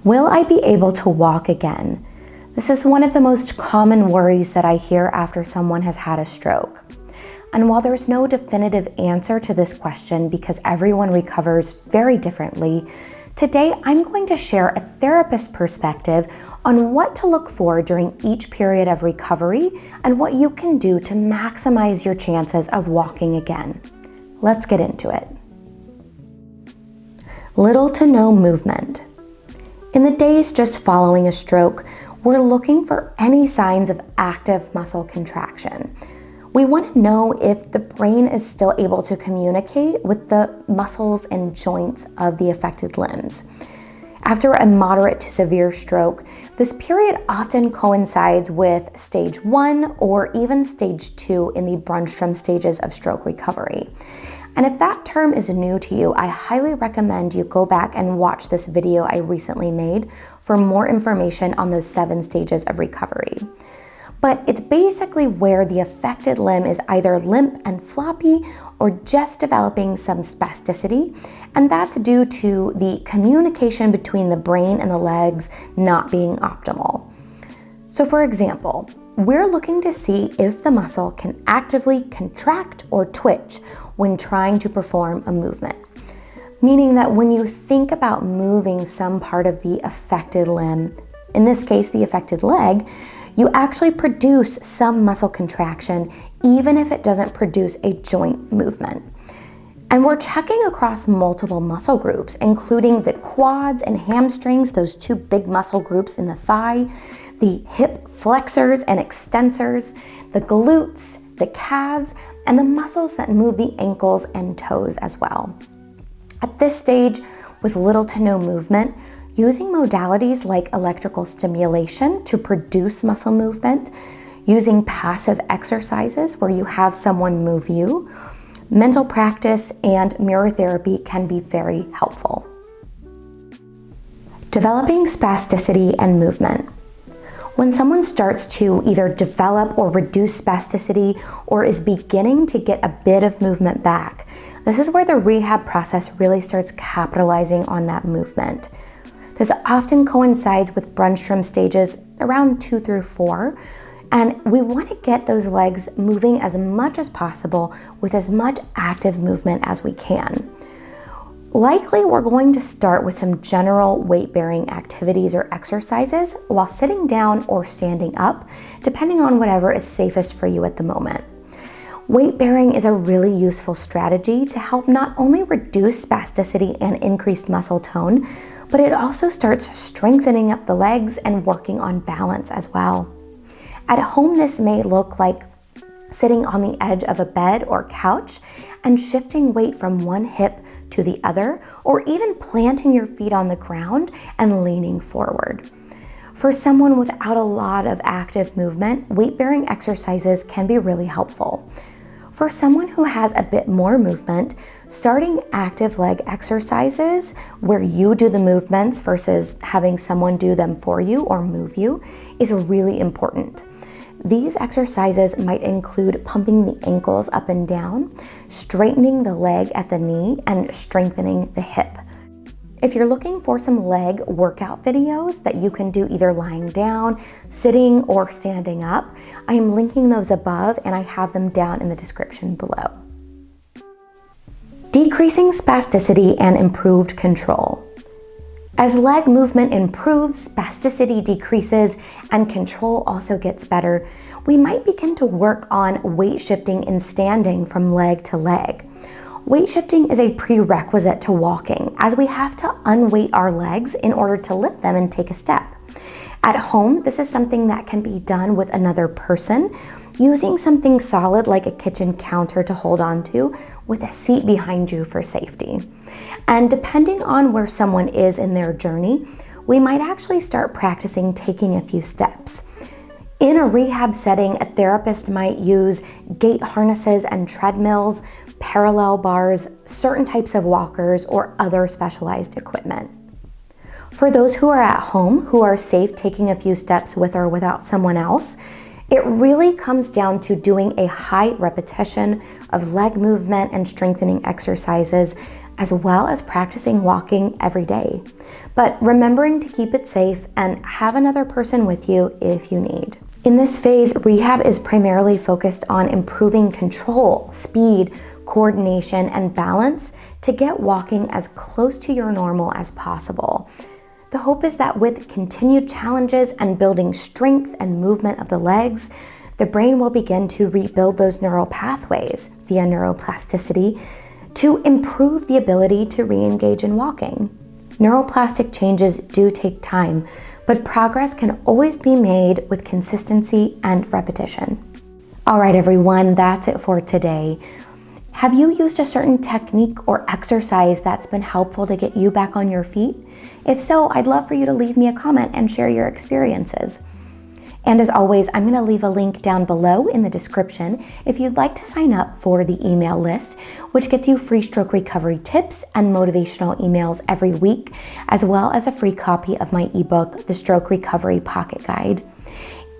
Will I be able to walk again? This is one of the most common worries that I hear after someone has had a stroke. And while there's no definitive answer to this question because everyone recovers very differently, today I'm going to share a therapist perspective on what to look for during each period of recovery and what you can do to maximize your chances of walking again. Let's get into it. Little to no movement. In the days just following a stroke, we're looking for any signs of active muscle contraction. We want to know if the brain is still able to communicate with the muscles and joints of the affected limbs. After a moderate to severe stroke, this period often coincides with stage 1 or even stage 2 in the Brunstrom stages of stroke recovery. And if that term is new to you, I highly recommend you go back and watch this video I recently made for more information on those 7 stages of recovery. But it's basically where the affected limb is either limp and floppy or just developing some spasticity, and that's due to the communication between the brain and the legs not being optimal. So for example, we're looking to see if the muscle can actively contract or twitch when trying to perform a movement. Meaning that when you think about moving some part of the affected limb, in this case the affected leg, you actually produce some muscle contraction even if it doesn't produce a joint movement. And we're checking across multiple muscle groups, including the quads and hamstrings, those 2 big muscle groups in the thigh, the hip flexors and extensors, the glutes, the calves, and the muscles that move the ankles and toes as well. At this stage, with little to no movement, using modalities like electrical stimulation to produce muscle movement, using passive exercises where you have someone move you, mental practice, and mirror therapy can be very helpful. Developing spasticity and movement. When someone starts to either develop or reduce spasticity or is beginning to get a bit of movement back, this is where the rehab process really starts capitalizing on that movement. This often coincides with Brunstrom stages around 2 through 4, and we want to get those legs moving as much as possible with as much active movement as we can. Likely, we're going to start with some general weight-bearing activities or exercises while sitting down or standing up, depending on whatever is safest for you at the moment. Weight-bearing is a really useful strategy to help not only reduce spasticity and increased muscle tone, but it also starts strengthening up the legs and working on balance as well. At home, this may look like sitting on the edge of a bed or couch and shifting weight from one hip to the other, or even planting your feet on the ground and leaning forward. For someone without a lot of active movement, weight-bearing exercises can be really helpful. For someone who has a bit more movement, starting active leg exercises where you do the movements versus having someone do them for you or move you is really important. These exercises might include pumping the ankles up and down, straightening the leg at the knee, and strengthening the hip. If you're looking for some leg workout videos that you can do either lying down, sitting, or standing up, I am linking those above and I have them down in the description below. Decreasing spasticity and improved control. As leg movement improves, spasticity decreases, and control also gets better, we might begin to work on weight shifting and standing from leg to leg. Weight shifting is a prerequisite to walking, as we have to unweight our legs in order to lift them and take a step. At home, this is something that can be done with another person, using something solid like a kitchen counter to hold on to, with a seat behind you for safety. And depending on where someone is in their journey, we might actually start practicing taking a few steps. In a rehab setting, a therapist might use gait harnesses and treadmills, parallel bars, certain types of walkers, or other specialized equipment. For those who are at home, who are safe taking a few steps with or without someone else, it really comes down to doing a high repetition of leg movement and strengthening exercises as well as practicing walking every day. But remembering to keep it safe and have another person with you if you need. In this phase, rehab is primarily focused on improving control, speed, coordination, and balance to get walking as close to your normal as possible. The hope is that with continued challenges and building strength and movement of the legs, the brain will begin to rebuild those neural pathways via neuroplasticity to improve the ability to re-engage in walking. Neuroplastic changes do take time, but progress can always be made with consistency and repetition. All right, everyone, that's it for today. Have you used a certain technique or exercise that's been helpful to get you back on your feet? If so, I'd love for you to leave me a comment and share your experiences. And as always, I'm going to leave a link down below in the description if you'd like to sign up for the email list, which gets you free stroke recovery tips and motivational emails every week, as well as a free copy of my ebook, The Stroke Recovery Pocket Guide.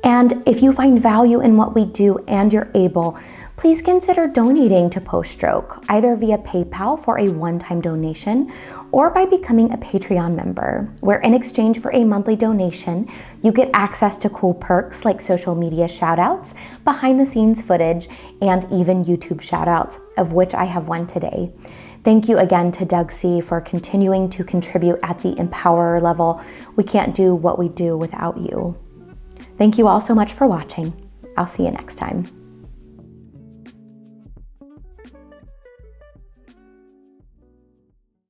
And if you find value in what we do and you're able, please consider donating to Post-Stroke, either via PayPal for a one-time donation or by becoming a Patreon member, where in exchange for a monthly donation, you get access to cool perks like social media shoutouts, behind-the-scenes footage, and even YouTube shoutouts, of which I have one today. Thank you again to Doug C. for continuing to contribute at the Empowerer level. We can't do what we do without you. Thank you all so much for watching. I'll see you next time.